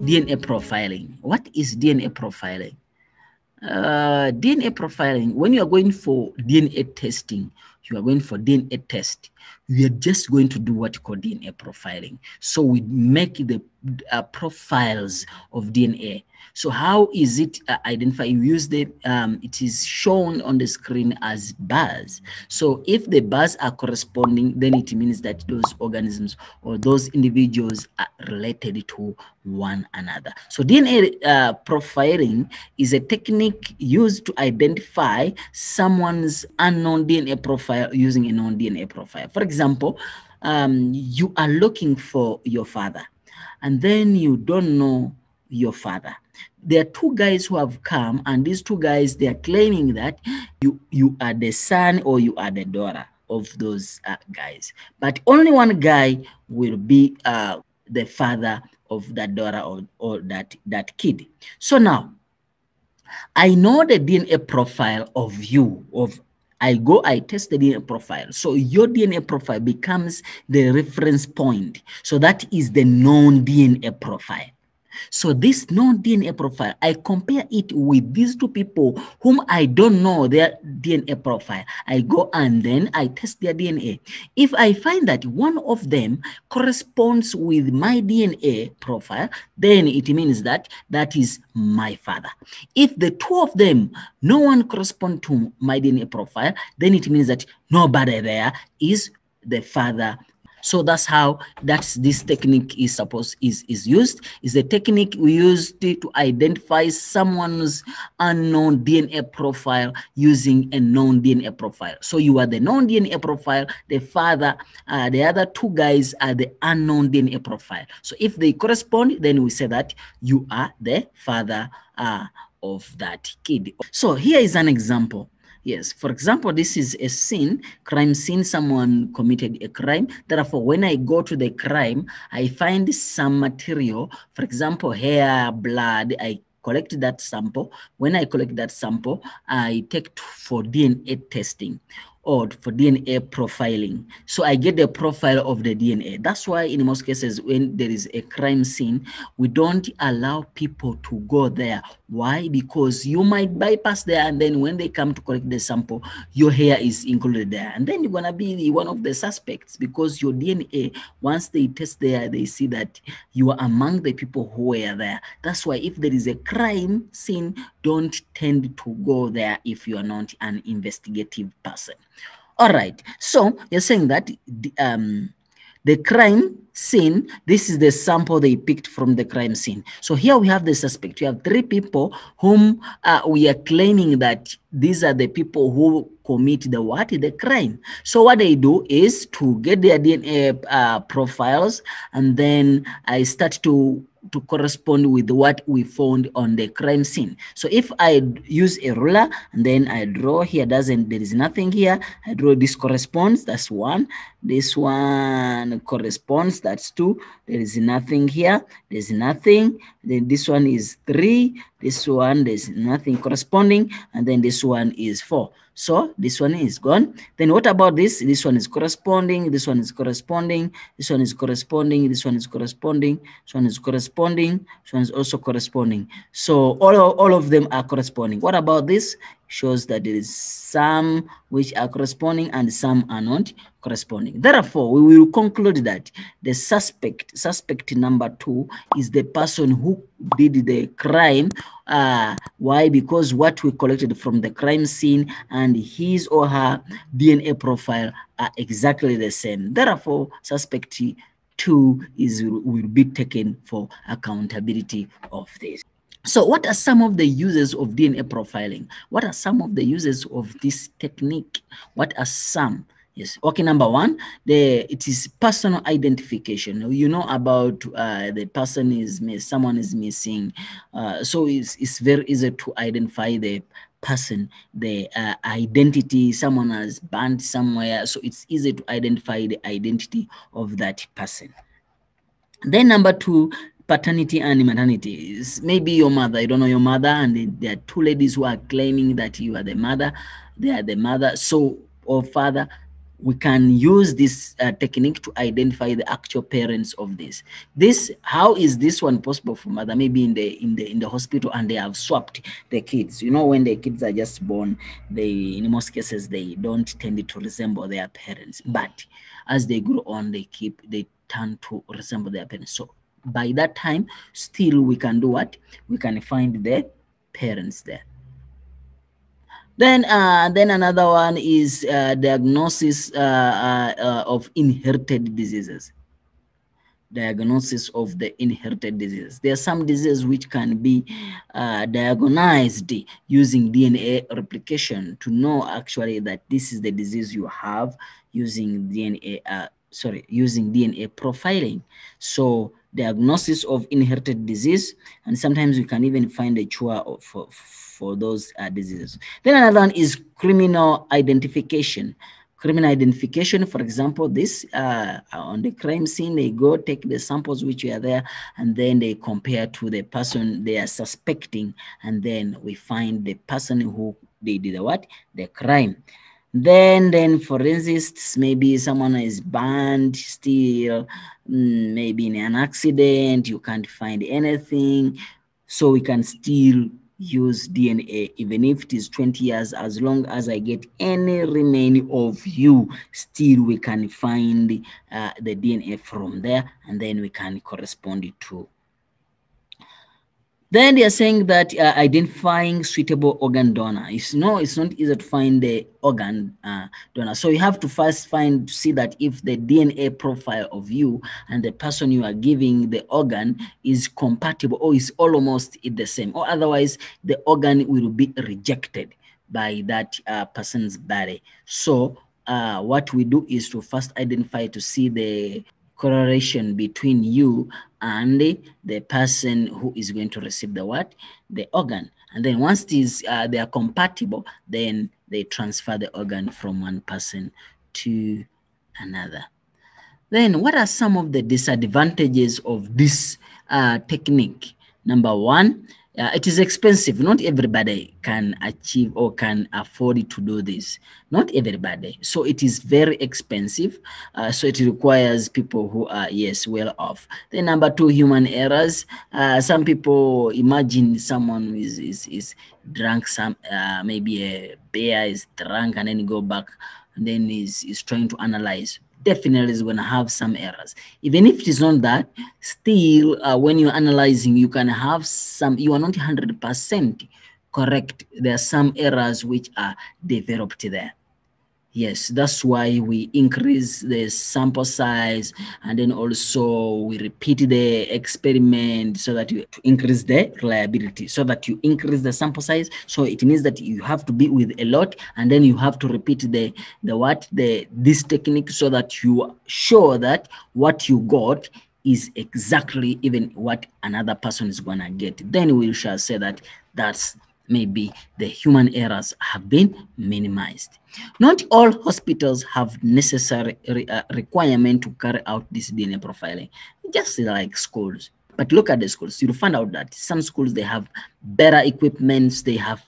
DNA profiling. What is DNA profiling? DNA profiling, when you are going for DNA testing, you are going for DNA test, we are just going to do what you call DNA profiling. So we make the profiles of DNA. So how is it identified? You use the, it is shown on the screen as bars. So if the bars are corresponding, then it means that those organisms or those individuals are related to one another. So DNA profiling is a technique used to identify someone's unknown DNA profile using a known DNA profile. For example, you are looking for your father, and then you don't know your father. There are two guys who have come, and these two guys, they are claiming that you are the son or you are the daughter of those guys, but only one guy will be the father of that daughter or that kid. So now I know the DNA profile of you, I test the DNA profile. So your DNA profile becomes the reference point. So that is the known DNA profile. So this known DNA profile, I compare it with these two people whom I don't know their DNA profile. I go and then I test their DNA. If I find that one of them corresponds with my DNA profile, then it means that that is my father. If the two of them, no one corresponds to my DNA profile, then it means that nobody there is the father. So that's how this technique is used. Is a technique we use to identify someone's unknown DNA profile using a known DNA profile. So you are the known DNA profile, the father, the other two guys are the unknown DNA profile. So if they correspond, then we say that you are the father of that kid. So here is an example. Yes, for example, this is a scene, crime scene, someone committed a crime. Therefore, when I go to the crime, I find some material, for example, hair, blood, I collect that sample. When I collect that sample, I take for DNA testing or for DNA profiling. So I get the profile of the DNA. That's why in most cases, when there is a crime scene, we don't allow people to go there. Why? Because you might bypass there, and then when they come to collect the sample, your hair is included there. And then you're gonna be one of the suspects because your DNA, once they test there, they see that you are among the people who were there. That's why if there is a crime scene, don't tend to go there if you are not an investigative person. All right, so you're saying that the crime scene, this is the sample they picked from the crime scene. So here we have the suspect. We have three people whom we are claiming that these are the people who commit the crime. So what they do is to get their DNA profiles, and then I start to correspond with what we found on the crime scene. So if I use a ruler and then I draw here, there is nothing here. I draw this corresponds, that's 1. This one corresponds, that's 2. There is nothing here, there's nothing. Then this one is 3. This one, there's nothing corresponding, and then this one is 4. So this one is gone. Then what about this? This one is corresponding, this one is corresponding, this one is corresponding, this one is corresponding, this one is corresponding, this one is also corresponding. So all of them are corresponding. What about this? Shows that there is some which are corresponding and some are not corresponding. Therefore, we will conclude that the suspect number 2 is the person who did the crime. Why? Because what we collected from the crime scene and his or her DNA profile are exactly the same. Therefore, suspect 2 will be taken for accountability of this. So what are some of the uses of DNA profiling? What are some of the uses of this technique? What are some? Yes. Okay. Number 1, it is personal identification. You know about the person someone is missing. So it's very easy to identify the person, the identity. Someone has burned somewhere, so it's easy to identify the identity of that person. Then number 2, paternity and maternity. Maybe your mother, you don't know your mother, and there are 2 ladies who are claiming that you are the mother. They are the mother, so or father. we can use this technique to identify the actual parents of this. How is this one possible for mother? Maybe in the hospital, and they have swapped the kids. You know, when the kids are just born, in most cases they don't tend to resemble their parents, but as they grow on, they turn to resemble their parents. So by that time, still we can do what? We can find the parents there. Then another one is diagnosis of inherited diseases. Diagnosis of the inherited diseases. There are some diseases which can be diagnosed using DNA replication to know actually that this is the disease you have using DNA. Using DNA profiling. So diagnosis of inherited disease, and sometimes we can even find a cure for those diseases. Then another one is criminal identification. Criminal identification, for example, this on the crime scene, they go take the samples which are there, and then they compare to the person they are suspecting, and then we find the person who they did the crime. Then forensics, maybe someone is burned still, maybe in an accident, you can't find anything, so we can still use DNA even if it is 20 years. As long as I get any remain of you, still we can find the DNA from there, and then we can correspond it to. Then they are saying that identifying suitable organ donor. It's not easy to find the organ donor. So you have to first see that if the DNA profile of you and the person you are giving the organ is compatible or is almost the same, or otherwise the organ will be rejected by that person's body. So what we do is to first identify to see the correlation between you and the person who is going to receive the organ. And then once these they are compatible, then they transfer the organ from one person to another. Then what are some of the disadvantages of this technique? Number one, it is expensive. Not everybody can achieve or can afford to do this. Not everybody. So it is very expensive. So it requires people who are, yes, well off. Then number two, human errors. Some people imagine someone is drunk, maybe a bear is drunk and then go back and then is trying to analyze. Definitely is going to have some errors. Even if it is not that, still when you're analyzing, you can have some, you are not 100% correct. There are some errors which are developed there. Yes, that's why we increase the sample size, and then also we repeat the experiment so that you increase the reliability, so that you increase the sample size. So it means that you have to be with a lot, and then you have to repeat this technique so that you are sure that what you got is exactly even what another person is gonna get. Then we shall say that maybe the human errors have been minimized. Not all hospitals have necessary requirement to carry out this DNA profiling, just like schools. But look at the schools, you'll find out that some schools, they have better equipments, they have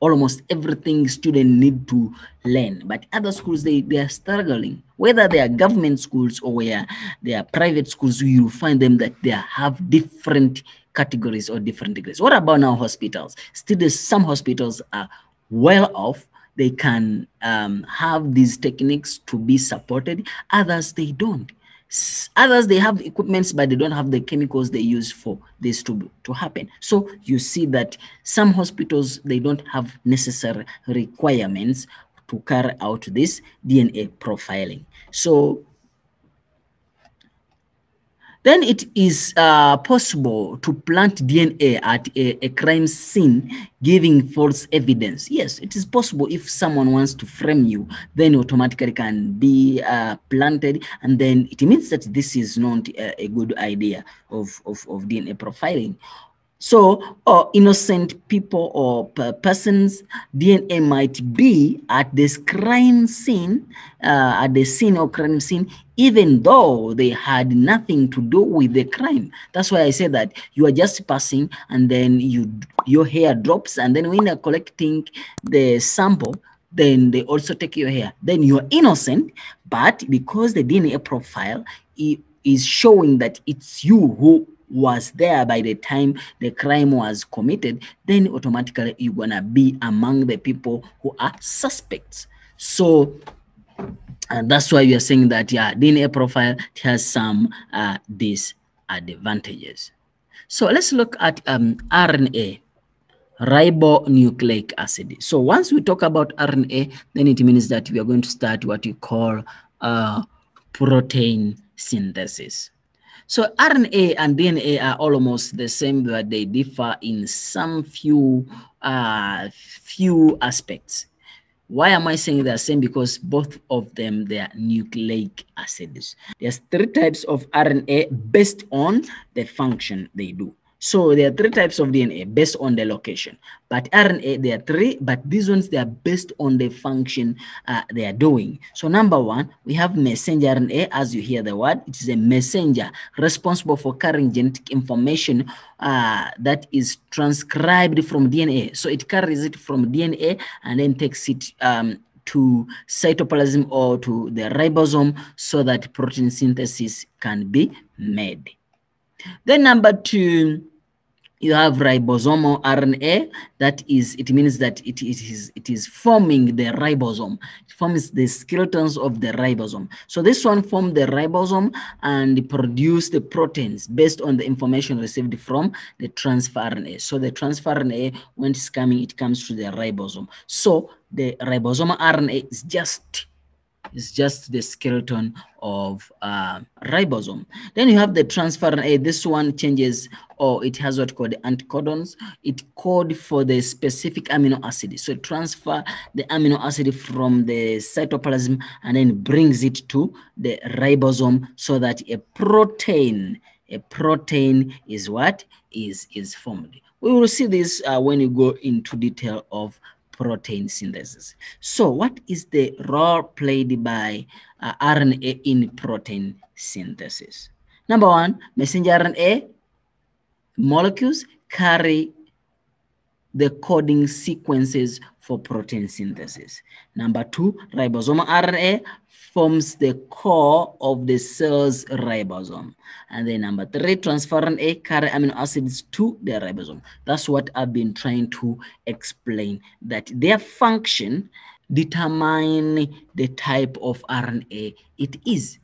almost everything students need to learn. But other schools, they are struggling. Whether they are government schools or where they are private schools, you will find them that they have different categories or different degrees. What about now hospitals? Still, some hospitals are well off. They can have these techniques to be supported. Others, they don't. Others, they have equipments, but they don't have the chemicals they use for this to happen. So you see that some hospitals, they don't have necessary requirements to carry out this DNA profiling. So then it is possible to plant DNA at a crime scene, giving false evidence. Yes, it is possible. If someone wants to frame you, then automatically can be planted, and then it means that this is not a good idea of DNA profiling. So innocent people or persons, DNA might be at this crime scene, at the scene or crime scene, even though they had nothing to do with the crime. That's why I say that you are just passing, and then your hair drops, and then when you're collecting the sample, then they also take your hair, then you're innocent. But because the DNA profile is showing that it's you who was there by the time the crime was committed, then automatically you're gonna be among the people who are suspects. So and that's why we are saying that, yeah, DNA profile has some disadvantages. So let's look at RNA, ribonucleic acid. So once we talk about RNA, then it means that we are going to start what you call protein synthesis. So RNA and DNA are almost the same, but they differ in some few aspects. Why am I saying they're same? Because both of them, they are nucleic acids. There's 3 types of RNA based on the function they do. So there are 3 types of DNA based on the location. But RNA, there are 3, but these ones, they are based on the function they are doing. So number 1, we have messenger RNA. As you hear the word, it is a messenger responsible for carrying genetic information that is transcribed from DNA. So it carries it from DNA and then takes it to cytoplasm or to the ribosome so that protein synthesis can be made. Then number 2, you have ribosomal RNA. That is, it means that it is forming the ribosome. It forms the skeletons of the ribosome. So this one forms the ribosome and produce the proteins based on the information received from the transfer RNA. So the transfer RNA, when it's coming, it comes to the ribosome. So the ribosomal RNA is just the skeleton of ribosome. Then you have the transfer RNA. This one changes, or it has what called anticodons. It code for the specific amino acid. So it transfer the amino acid from the cytoplasm and then brings it to the ribosome so that a protein is what is formed. We will see this when you go into detail of protein synthesis. So what is the role played by RNA in protein synthesis? Number 1, messenger RNA molecules carry the coding sequences for protein synthesis. Number 2, ribosomal RNA forms the core of the cell's ribosome. And then number 3, transfer RNA carry amino acids to the ribosome. That's what I've been trying to explain, that their function determine the type of RNA it is.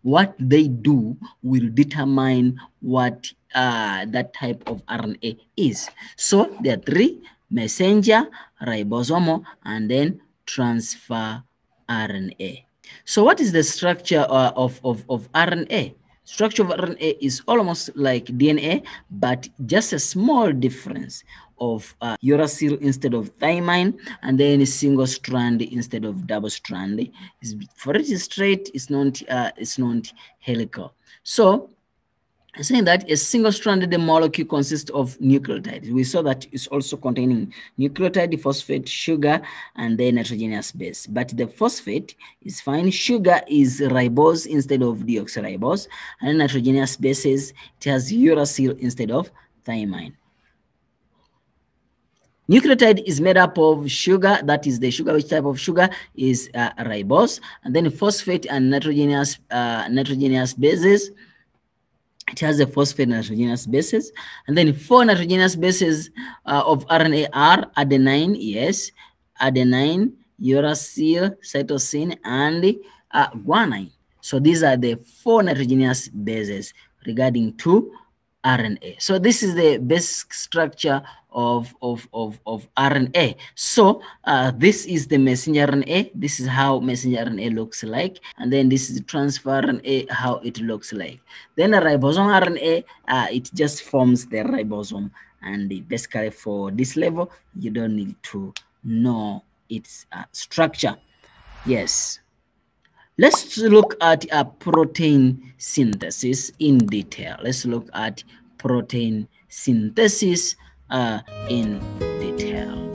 What they do will determine what that type of RNA is. So there are 3: messenger, ribosomal, and then transfer RNA. So what is the structure of RNA? Structure of RNA is almost like DNA, but just a small difference of uracil instead of thymine, and then a single strand instead of double strand. For it is straight, it's not helical. So saying that a single-stranded molecule consists of nucleotides. We saw that it's also containing nucleotide, phosphate, sugar, and then nitrogenous base. But the phosphate is fine. Sugar is ribose instead of deoxyribose, and nitrogenous bases, it has uracil instead of thymine. Nucleotide is made up of sugar, that is the sugar. Which type of sugar is ribose, and then phosphate and nitrogenous bases. It has a phosphate nitrogenous bases, and then 4 nitrogenous bases of RNA are adenine, yes, adenine, uracil, cytosine, and guanine. So these are the 4 nitrogenous bases regarding to RNA. So this is the basic structure of RNA. So this is the messenger RNA. This is how messenger RNA looks like, and then this is the transfer RNA, how it looks like. Then a ribosome RNA, it just forms the ribosome, and basically for this level you don't need to know its structure. Yes. Let's look at protein synthesis in detail. Let's look at protein synthesis in detail.